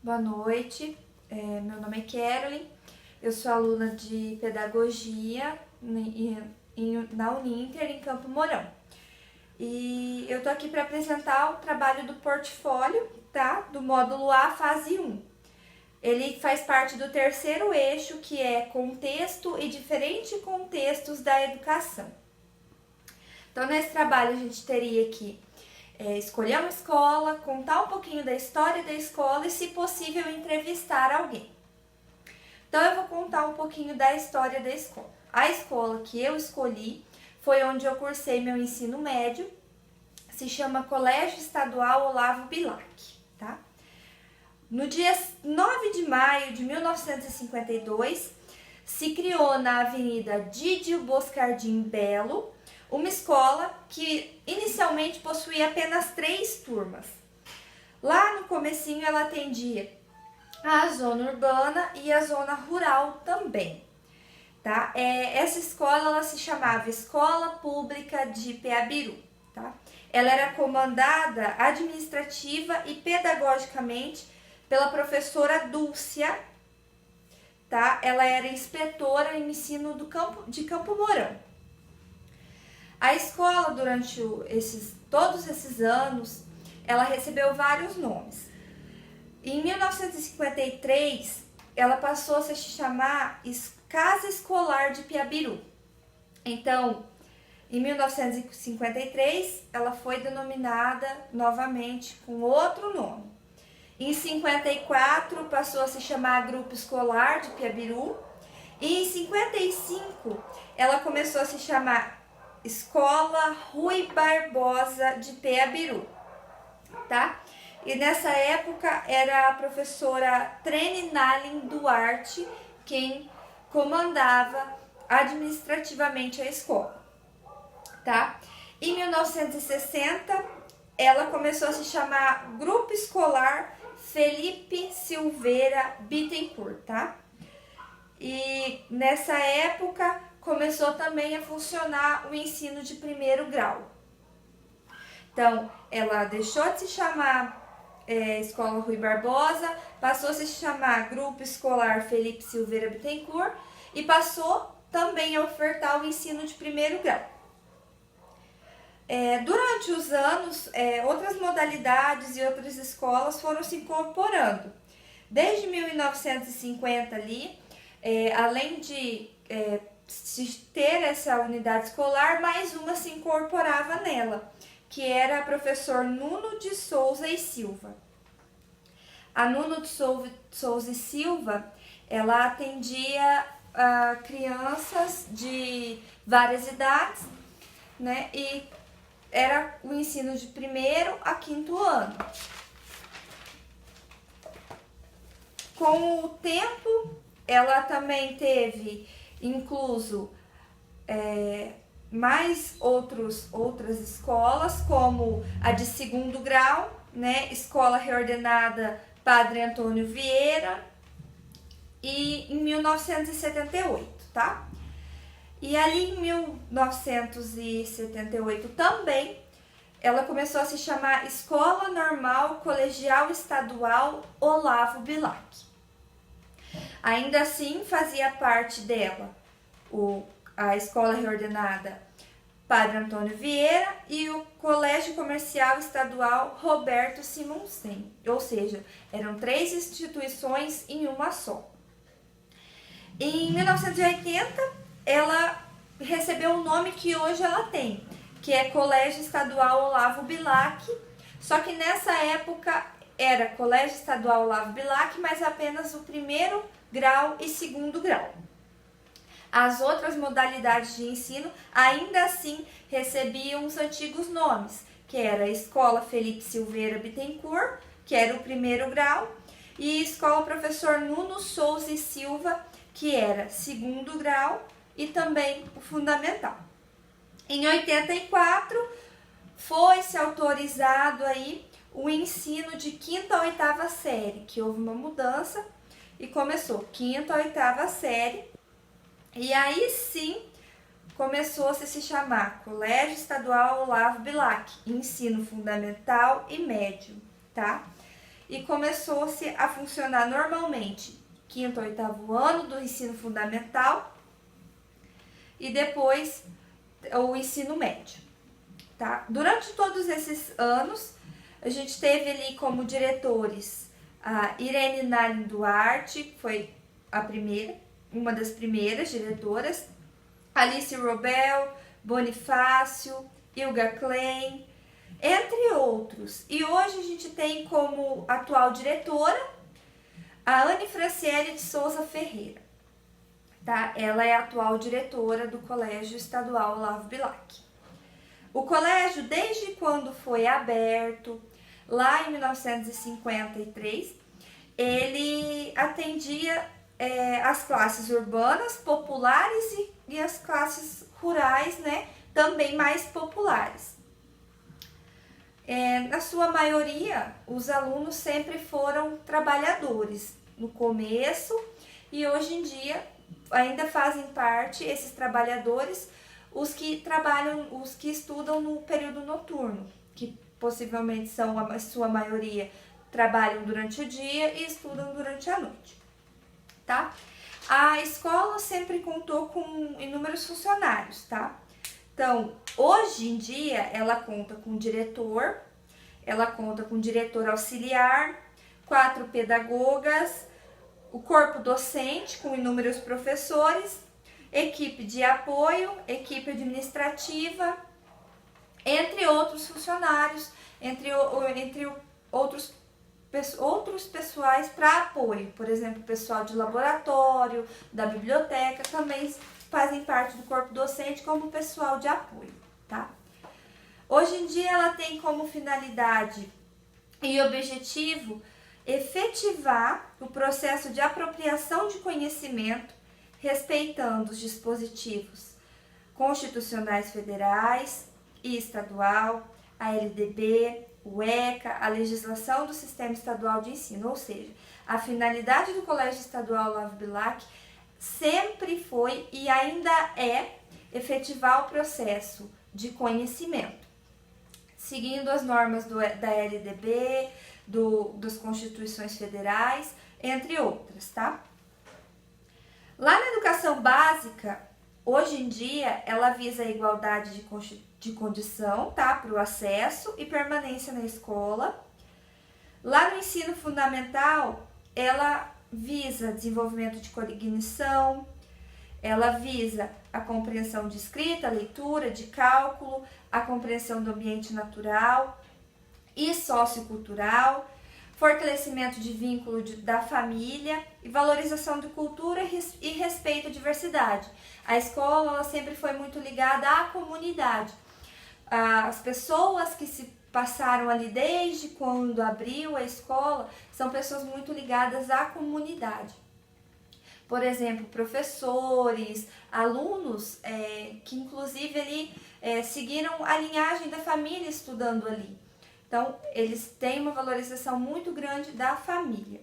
Boa noite, meu nome é Carolyn, eu sou aluna de Pedagogia na Uninter, em Campo Mourão. E eu tô aqui para apresentar o trabalho do portfólio, tá? Do módulo A, fase 1. Ele faz parte do terceiro eixo, que é contexto e diferentes contextos da educação. Então, nesse trabalho a gente teria que escolher uma escola, contar um pouquinho da história da escola e, se possível, entrevistar alguém. Então, eu vou contar um pouquinho da história da escola. A escola que eu escolhi foi onde eu cursei meu ensino médio, se chama Colégio Estadual Olavo Bilac, tá? No dia 9 de maio de 1952, se criou na Avenida Didio Boscardin Belo uma escola que inicialmente possuía apenas 3 turmas. Lá no comecinho ela atendia a zona urbana e a zona rural também, tá? Essa escola ela se chamava Escola Pública de Peabiru, tá? Ela era comandada administrativa e pedagogicamente pela professora Dúlcia, tá? Ela era inspetora em ensino de Campo Mourão. A escola, durante todos esses anos, ela recebeu vários nomes. Em 1953, ela passou a se chamar Casa Escolar de Peabiru. Então, em 1953, ela foi denominada novamente com outro nome. Em 54, passou a se chamar Grupo Escolar de Peabiru. E em 55, ela começou a se chamar Escola Rui Barbosa de Peabiru, tá? E nessa época era a professora Trene Nalin Duarte quem comandava administrativamente a escola, tá? Em 1960, ela começou a se chamar Grupo Escolar Felipe Silveira Bittencourt, tá? E nessa época começou também a funcionar o ensino de primeiro grau. Então, ela deixou de se chamar Escola Rui Barbosa, passou a se chamar Grupo Escolar Felipe Silveira Bittencourt e passou também a ofertar o ensino de primeiro grau. Durante os anos, outras modalidades e outras escolas foram se incorporando. Desde 1950 ali, além de ter essa unidade escolar, mais uma se incorporava nela, que era a professor Nuno de Souza e Silva. A Nuno de Souza e Silva, ela atendia crianças de várias idades, né? E era o ensino de 1º a 5º ano. Com o tempo, ela também teve incluso mais outras escolas, como a de 2º grau, né? Escola Reordenada Padre Antônio Vieira, e em 1978, tá? E ali em 1978 também, ela começou a se chamar Escola Normal Colegial Estadual Olavo Bilac. Ainda assim, fazia parte dela a Escola Reordenada Padre Antônio Vieira e o Colégio Comercial Estadual Roberto Simonsen, ou seja, eram 3 instituições em uma só. Em 1980, ela recebeu o nome que hoje ela tem, que é Colégio Estadual Olavo Bilac, só que nessa época era Colégio Estadual Olavo Bilac, mas apenas o 1º grau e 2º grau. As outras modalidades de ensino ainda assim recebiam os antigos nomes, que era a Escola Felipe Silveira Bittencourt, que era o 1º grau, e Escola Professor Nuno Souza e Silva, que era 2º grau e também o fundamental. Em 84 foi-se autorizado aí o ensino de 5ª a 8ª série, que houve uma mudança e começou 5ª a 8ª série. E aí sim começou a se chamar Colégio Estadual Olavo Bilac, ensino fundamental e médio, tá? e começou-se a funcionar normalmente quinto ou oitavo ano do ensino fundamental e depois o ensino médio, tá? Durante todos esses anos, a gente teve ali como diretores a Irene Narin Duarte, que foi a primeira, uma das primeiras diretoras, Alice Robel, Bonifácio, Ilga Klein, entre outros. E hoje a gente tem como atual diretora a Anne Franciele de Souza Ferreira. Tá? Ela é a atual diretora do Colégio Estadual Olavo Bilac. O colégio, desde quando foi aberto, lá em 1953, ele atendia as classes urbanas, populares e as classes rurais, né, também mais populares. Na sua maioria, os alunos sempre foram trabalhadores no começo e hoje em dia ainda fazem parte, esses trabalhadores, os que trabalham, os que estudam no período noturno, que possivelmente são a sua maioria trabalham durante o dia e estudam durante a noite, tá? A escola sempre contou com inúmeros funcionários, tá? Então, hoje em dia, ela conta com diretor, ela conta com diretor auxiliar, 4 pedagogas, o corpo docente com inúmeros professores, equipe de apoio, equipe administrativa, entre outros funcionários, entre outros pessoais para apoio, por exemplo, pessoal de laboratório, da biblioteca, também fazem parte do corpo docente como pessoal de apoio, tá? Hoje em dia ela tem como finalidade e objetivo efetivar o processo de apropriação de conhecimento, respeitando os dispositivos constitucionais federais e estadual, a LDB, o ECA, a legislação do Sistema Estadual de Ensino, ou seja, a finalidade do Colégio Estadual Olavo Bilac sempre foi e ainda é efetivar o processo de conhecimento, seguindo as normas da LDB, das constituições federais, entre outras, tá? Lá na educação básica, hoje em dia, ela visa a igualdade de condição, tá? Para o acesso e permanência na escola. Lá no ensino fundamental, ela visa desenvolvimento de cognição, ela visa a compreensão de escrita, leitura, de cálculo, a compreensão do ambiente natural e sociocultural, fortalecimento de vínculo da família e valorização de cultura e respeito à diversidade. A escola ela sempre foi muito ligada à comunidade. As pessoas que se passaram ali desde quando abriu a escola são pessoas muito ligadas à comunidade. Por exemplo, professores, alunos que inclusive ali seguiram a linhagem da família estudando ali. Então, eles têm uma valorização muito grande da família.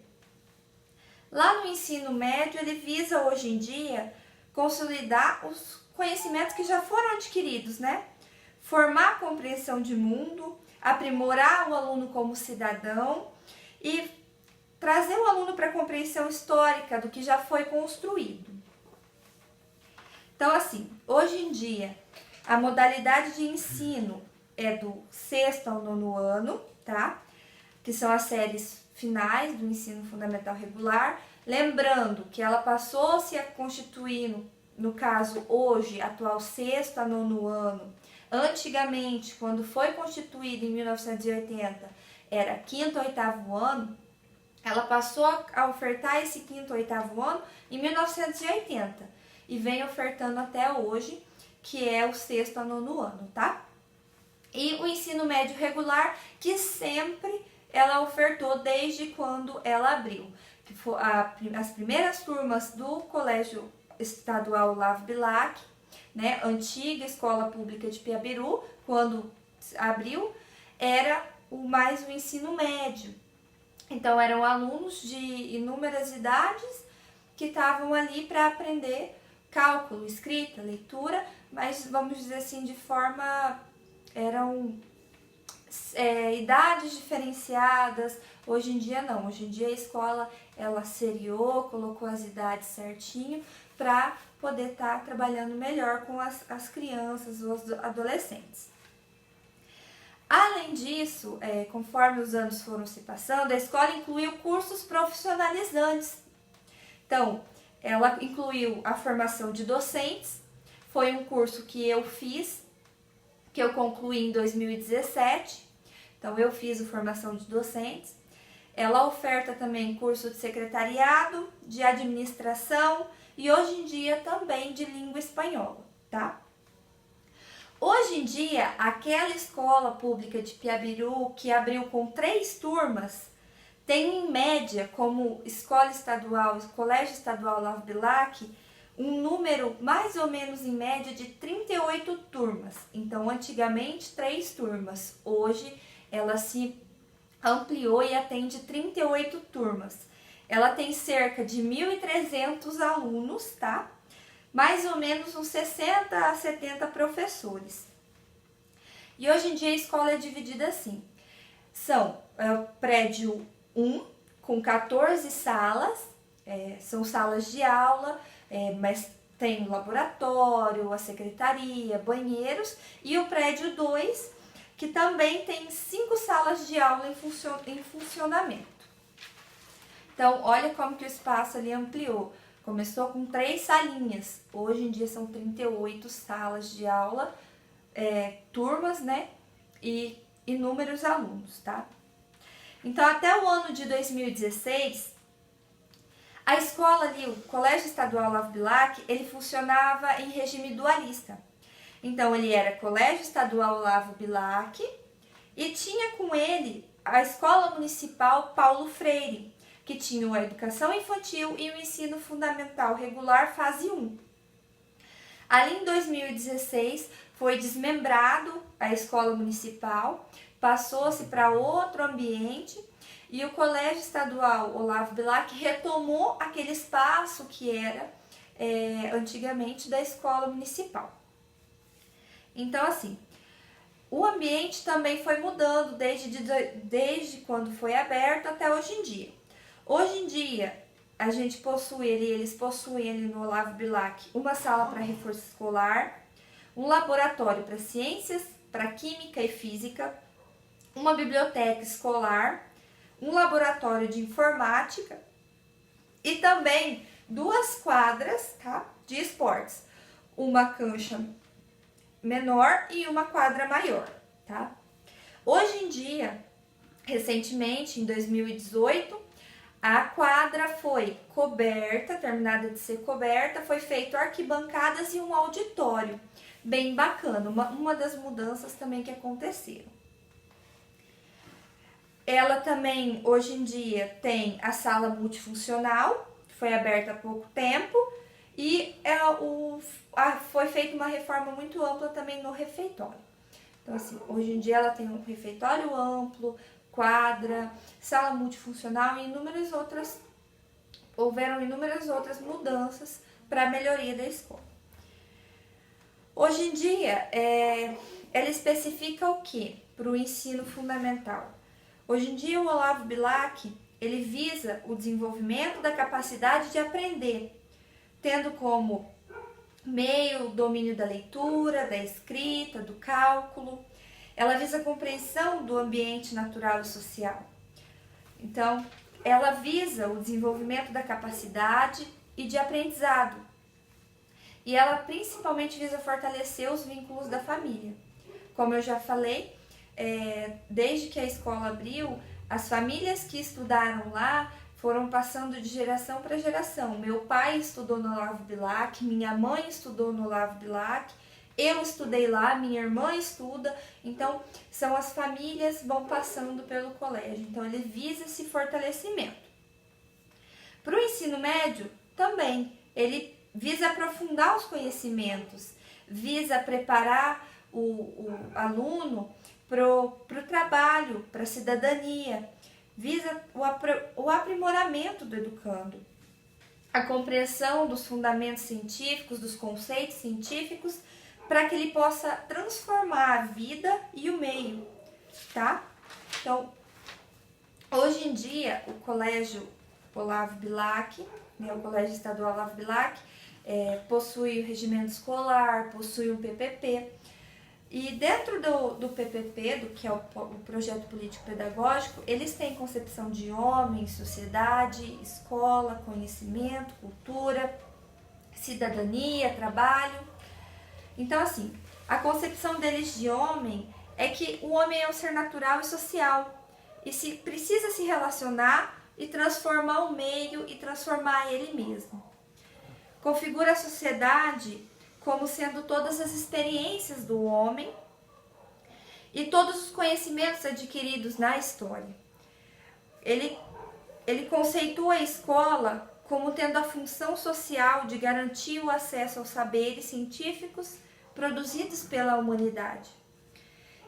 Lá no ensino médio, ele visa hoje em dia consolidar os conhecimentos que já foram adquiridos, né? Formar a compreensão de mundo, aprimorar o aluno como cidadão e trazer o aluno para a compreensão histórica do que já foi construído. Então, assim, hoje em dia, a modalidade de ensino é do 6º ao 9º ano, tá? Que são as séries finais do ensino fundamental regular. Lembrando que ela passou-se a constituir, no caso hoje, atual 6º a 9º ano. Antigamente, quando foi constituída em 1980, era 5º a 8º ano. Ela passou a ofertar esse 5º a 8º ano em 1980 e vem ofertando até hoje, que é o 6º a 9º ano, tá? E o ensino médio regular, que sempre ela ofertou desde quando ela abriu. Que foi as primeiras turmas do Colégio Estadual Olavo Bilac, né, antiga Escola Pública de Piabiru, quando abriu, era mais o ensino médio. Então, eram alunos de inúmeras idades que estavam ali para aprender cálculo, escrita, leitura, mas vamos dizer assim, de forma... eram idades diferenciadas. Hoje em dia não, hoje em dia a escola ela seriou, colocou as idades certinho para poder estar trabalhando melhor com as crianças, os adolescentes. Além disso, conforme os anos foram se passando, a escola incluiu cursos profissionalizantes. Então, ela incluiu a formação de docentes, foi um curso que eu fiz, que eu concluí em 2017, então eu fiz a formação de docentes. Ela oferta também curso de secretariado, de administração e hoje em dia também de língua espanhola, tá? Hoje em dia, aquela escola pública de Piabiru que abriu com 3 turmas, tem em média, como escola estadual, colégio estadual Olavo Bilac, um número mais ou menos em média de 38 turmas. Então, antigamente 3 turmas, hoje ela se ampliou e atende 38 turmas. Ela tem cerca de 1.300 alunos, tá? Mais ou menos uns 60 a 70 professores. E hoje em dia a escola é dividida assim. São o prédio 1, com 14 salas, são salas de aula, mas tem o laboratório, a secretaria, banheiros, e o prédio 2, que também tem 5 salas de aula em funcionamento. Então, olha como que o espaço ali ampliou. Começou com 3 salinhas, hoje em dia são 38 salas de aula, turmas, né? E inúmeros alunos, tá? Então, até o ano de 2016, a escola ali, o Colégio Estadual Olavo Bilac, ele funcionava em regime dualista. Então, ele era Colégio Estadual Olavo Bilac e tinha com ele a Escola Municipal Paulo Freire, que tinha a educação infantil e o ensino fundamental regular fase 1. Ali em 2016 foi desmembrado a escola municipal, passou-se para outro ambiente e o Colégio Estadual Olavo Bilac retomou aquele espaço que era antigamente da escola municipal. Então, assim, o ambiente também foi mudando desde quando foi aberto até hoje em dia. Hoje em dia, eles possuem ali no Olavo Bilac uma sala para reforço escolar, um laboratório para ciências, para química e física, uma biblioteca escolar, um laboratório de informática e também 2 quadras, tá, de esportes, uma cancha menor e uma quadra maior, tá? Hoje em dia, recentemente, em 2018, a quadra foi coberta, terminada de ser coberta, foi feito arquibancadas e um auditório. Bem bacana, uma das mudanças também que aconteceram. Ela também, hoje em dia, tem a sala multifuncional, que foi aberta há pouco tempo, e foi feita uma reforma muito ampla também no refeitório. Então, assim, hoje em dia ela tem um refeitório amplo, quadra, sala multifuncional e houveram inúmeras outras mudanças para a melhoria da escola. Hoje em dia, ela especifica o que para o ensino fundamental? Hoje em dia, o Olavo Bilac, ele visa o desenvolvimento da capacidade de aprender, tendo como meio o domínio da leitura, da escrita, do cálculo. Ela visa a compreensão do ambiente natural e social. Então, ela visa o desenvolvimento da capacidade e de aprendizado. E ela principalmente visa fortalecer os vínculos da família. Como eu já falei, desde que a escola abriu, as famílias que estudaram lá foram passando de geração para geração. Meu pai estudou no Olavo Bilac, minha mãe estudou no Olavo Bilac, eu estudei lá, minha irmã estuda, então são as famílias vão passando pelo colégio. Então ele visa esse fortalecimento. Para o ensino médio, também, ele visa aprofundar os conhecimentos, visa preparar o aluno para o trabalho, para a cidadania, visa o aprimoramento do educando, a compreensão dos fundamentos científicos, dos conceitos científicos, para que ele possa transformar a vida e o meio. tá? Então, hoje em dia, o Colégio Olavo Bilac, né, o Colégio Estadual Olavo Bilac, possui o regimento escolar, possui um PPP. E dentro do PPP, do que é o Projeto Político Pedagógico, eles têm concepção de homem, sociedade, escola, conhecimento, cultura, cidadania, trabalho. Então, assim, a concepção deles de homem é que o homem é um ser natural e social e precisa se relacionar e transformar o meio e transformar ele mesmo. Configura a sociedade como sendo todas as experiências do homem e todos os conhecimentos adquiridos na história. Ele conceitua a escola como tendo a função social de garantir o acesso aos saberes científicos produzidos pela humanidade.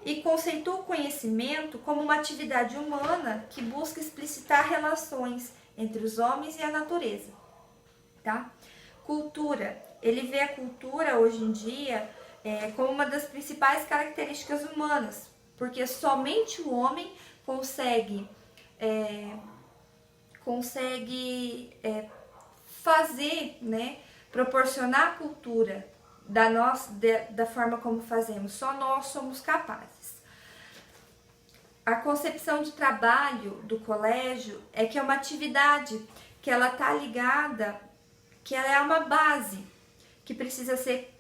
E conceitua o conhecimento como uma atividade humana que busca explicitar relações entre os homens e a natureza. Tá? Cultura. Ele vê a cultura hoje em dia como uma das principais características humanas, porque somente o homem consegue fazer, né, proporcionar a cultura da forma como fazemos. Só nós somos capazes. A concepção de trabalho do colégio é que é uma atividade que ela está ligada, que ela é uma base, que precisa ser,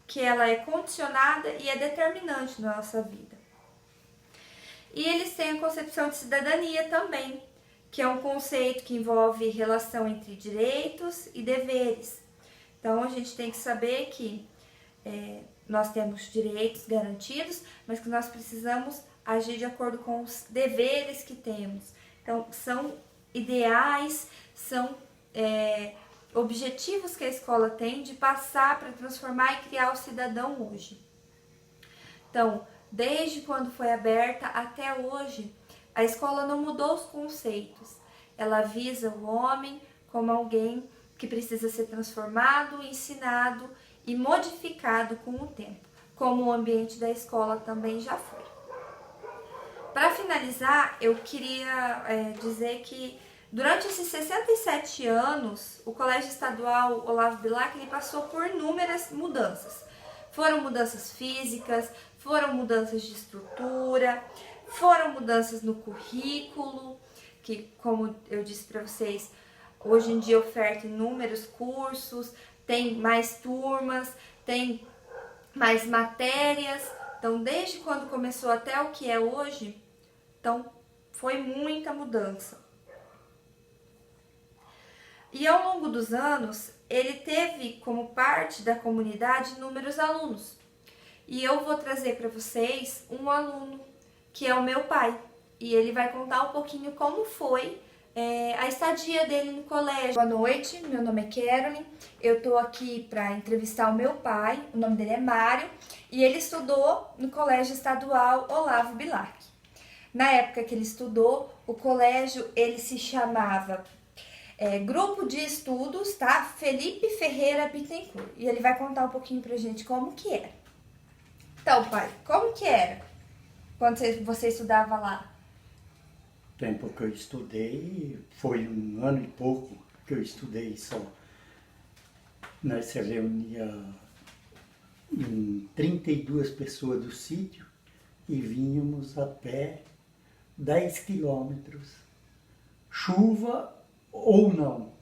que ela é condicionada e é determinante na nossa vida. E eles têm a concepção de cidadania também, que é um conceito que envolve relação entre direitos e deveres. Então, a gente tem que saber que nós temos direitos garantidos, mas que nós precisamos agir de acordo com os deveres que temos. Então, são ideais, são objetivos que a escola tem de passar para transformar e criar o cidadão hoje. Então, desde quando foi aberta até hoje, a escola não mudou os conceitos. Ela visa o homem como alguém que precisa ser transformado, ensinado e modificado com o tempo, como o ambiente da escola também já foi. Para finalizar, eu queria dizer que durante esses 67 anos, o Colégio Estadual Olavo Bilac ele passou por inúmeras mudanças. Foram mudanças físicas, foram mudanças de estrutura, foram mudanças no currículo, que, como eu disse para vocês, hoje em dia oferta inúmeros cursos, tem mais turmas, tem mais matérias. Então, desde quando começou até o que é hoje, então foi muita mudança. E ao longo dos anos, ele teve como parte da comunidade inúmeros alunos. E eu vou trazer para vocês um aluno, que é o meu pai. E ele vai contar um pouquinho como foi a estadia dele no colégio. Boa noite, meu nome é Caroline. Eu tô aqui para entrevistar o meu pai, o nome dele é Mário. E ele estudou no Colégio Estadual Olavo Bilac. Na época que ele estudou, o colégio ele se chamava Grupo de Estudos, tá? Felipe Ferreira Bittencourt. E ele vai contar um pouquinho pra gente como que era. Então, pai, como que era quando você estudava lá? O tempo que eu estudei, foi 1 ano e pouco que eu estudei só. Nós se reunia em 32 pessoas do sítio e vínhamos a pé 10 quilômetros, chuva ou não.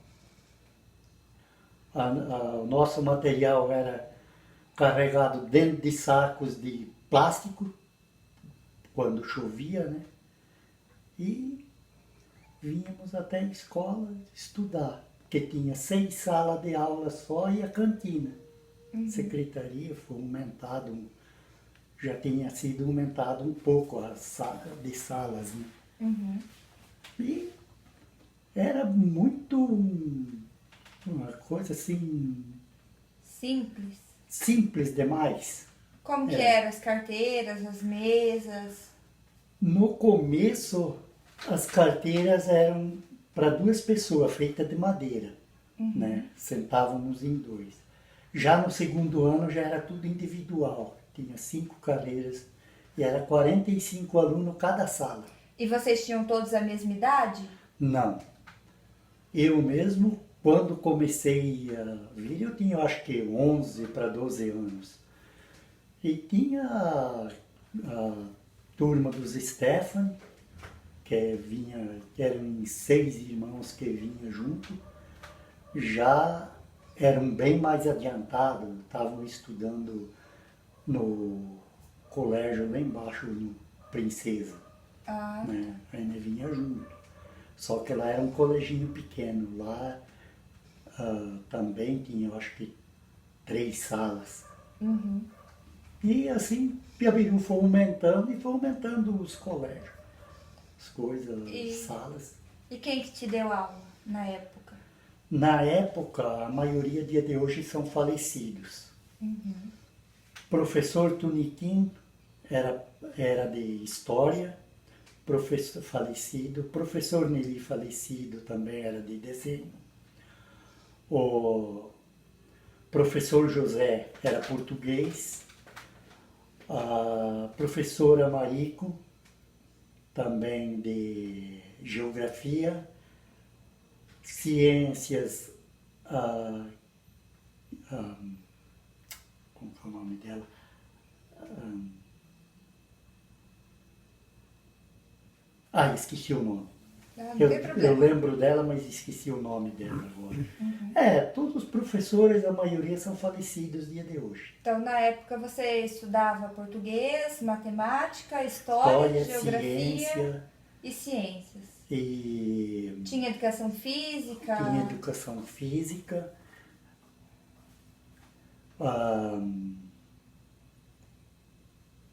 O nosso material era carregado dentro de sacos de plástico, quando chovia, né? E vínhamos até a escola estudar, porque tinha 6 salas de aula só e a cantina. Secretaria foi aumentado, já tinha sido aumentado um pouco a sala de salas, né? E era muito uma coisa assim... Simples demais. Como que eram as carteiras, as mesas? No começo, as carteiras eram para 2 pessoas, feitas de madeira, né? Sentávamos em 2. Já no segundo ano já era tudo individual, tinha 5 cadeiras E era 45 alunos cada sala. E vocês tinham todos a mesma idade? Não. Eu mesmo, quando comecei a vir, eu tinha acho que 11 para 12 anos. E tinha a turma dos Stefan, que eram 6 irmãos que vinham junto, já eram bem mais adiantados, estavam estudando no colégio lá embaixo, no Princesa, Ah, né? Ainda vinha junto. Só que lá era um coleginho pequeno, lá também tinha, eu acho que 3 salas. uhum. E assim, Piabiru foi aumentando os colégios, as coisas, E- as salas. E quem que te deu aula na época? Na época, a maioria dia de hoje são falecidos. Professor Tuniquim era de História, professor falecido. Professor Nelly falecido também era de desenho. O professor José era português. A professora Marico, também de Geografia. Ciências, como que é o nome dela? Esqueci o nome. Ah, não Eu, tem eu problema. lembro dela, mas esqueci o nome dela agora. Todos os professores, a maioria são falecidos dia de hoje. Então, na época, você estudava português, matemática, história, geografia Ciência e ciências. e Tinha educação física? tinha educação física,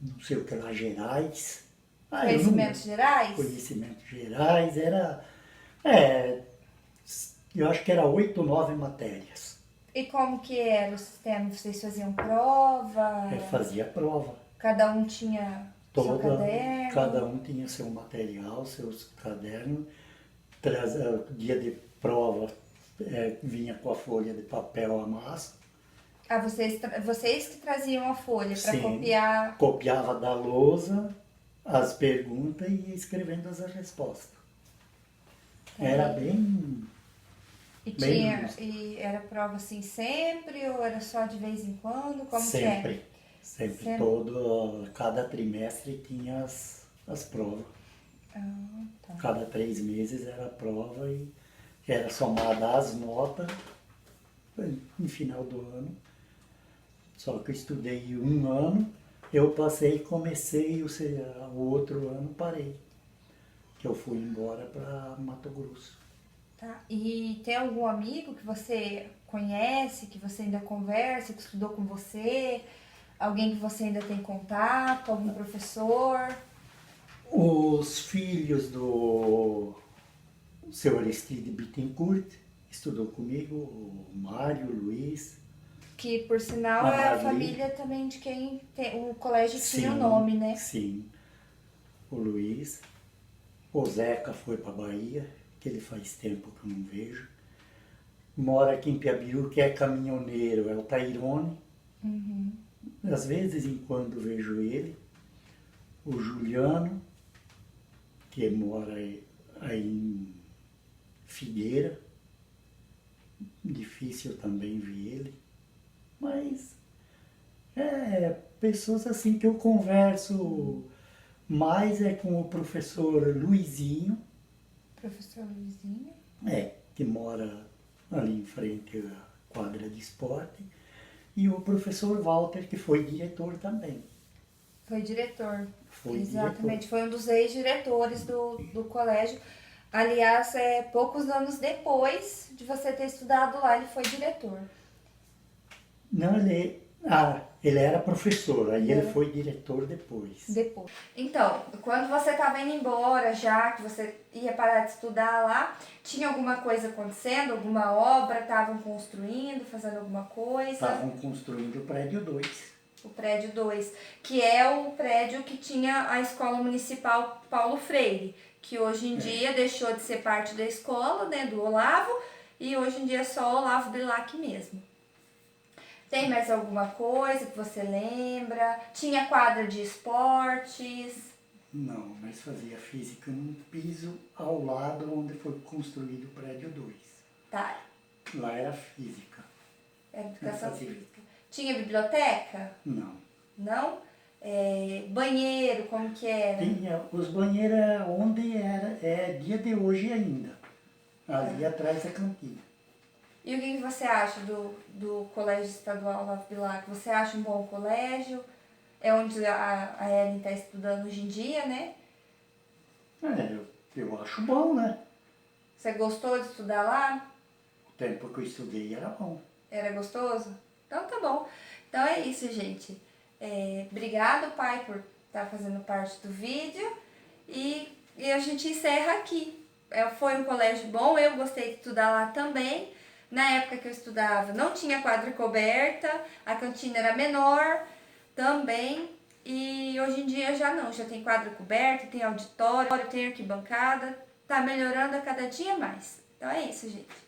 não sei o que lá, gerais. Conhecimentos gerais? Conhecimentos gerais, eu acho que era 8 ou 9 matérias. E como que era o sistema? Vocês faziam prova? Fazia prova. Cada um tinha seu caderno? Cada um tinha seu material, seus cadernos. Dia de prova, vinha com a folha de papel a massa. Ah, vocês que traziam a folha para Sim, copiar? copiava da lousa as perguntas e ia escrevendo as respostas. Era bem... E, bem justo. e era prova assim sempre ou era só de vez em quando? Como Sempre. que é? Sempre, Sempre. cada trimestre tinha as provas. Ah, tá. Cada 3 meses era a prova e era somada as notas no final do ano. Só que eu estudei 1 ano, eu passei e comecei, o outro ano parei. Que eu fui embora para Mato Grosso. Tá. E tem algum amigo que você conhece, que você ainda conversa, que estudou com você? Alguém que você ainda tem contato? Algum professor? Os filhos do seu Aristide Bittencourt estudou comigo, o Mário, o Luiz. Que, por sinal, A é a Marli. família também de quem o colégio tinha o Sim, nome, né? Sim, o Luiz. O Zeca foi para Bahia, que ele faz tempo que eu não vejo. Mora aqui em Piabiru, que é caminhoneiro, é o Tairone. Às vezes em quando vejo ele. O Juliano, que mora aí em Figueira. Difícil também ver ele. Mas pessoas assim que eu converso mais com o professor Luizinho, Professor Luizinho. que mora ali em frente à quadra de esporte, e o professor Walter, que foi diretor também. Foi diretor. Foi Exatamente, diretor. foi um dos ex-diretores do colégio. Aliás, poucos anos depois de você ter estudado lá, ele foi diretor. Não, ele era professor, aí ele foi diretor depois. Depois. Então, quando você estava indo embora já, que você ia parar de estudar lá, tinha alguma coisa acontecendo? Alguma obra? Estavam construindo, fazendo alguma coisa? Estavam construindo o prédio 2. O prédio 2, que é o prédio que tinha a Escola Municipal Paulo Freire, que hoje em dia deixou de ser parte da escola, né, do Olavo, e hoje em dia é só Olavo Bilac mesmo. Tem mais alguma coisa que você lembra? Tinha quadra de esportes? Não, nós fazia física num piso ao lado onde foi construído o prédio 2. Tá, Lá era física. era educação fazia. física. Tinha biblioteca? Não. Não? Banheiro, como que era? Tinha, os banheiros onde era, é dia de hoje ainda. Ali atrás da cantina. E o que você acha do Colégio Estadual Olavo Bilac? Você acha um bom colégio? É onde a Ellen está estudando hoje em dia, né? Eu acho bom, né? Você gostou de estudar lá? O tempo que eu estudei era bom. Era gostoso? Então tá bom. Então é isso, gente. Obrigado, pai, por estar fazendo parte do vídeo. E a gente encerra aqui. Foi um colégio bom, eu gostei de estudar lá também. Na época que eu estudava não tinha quadra coberta, a cantina era menor também. E hoje em dia já não, já tem quadra coberta, tem auditório, tem arquibancada. Tá melhorando a cada dia mais. Então é isso, gente.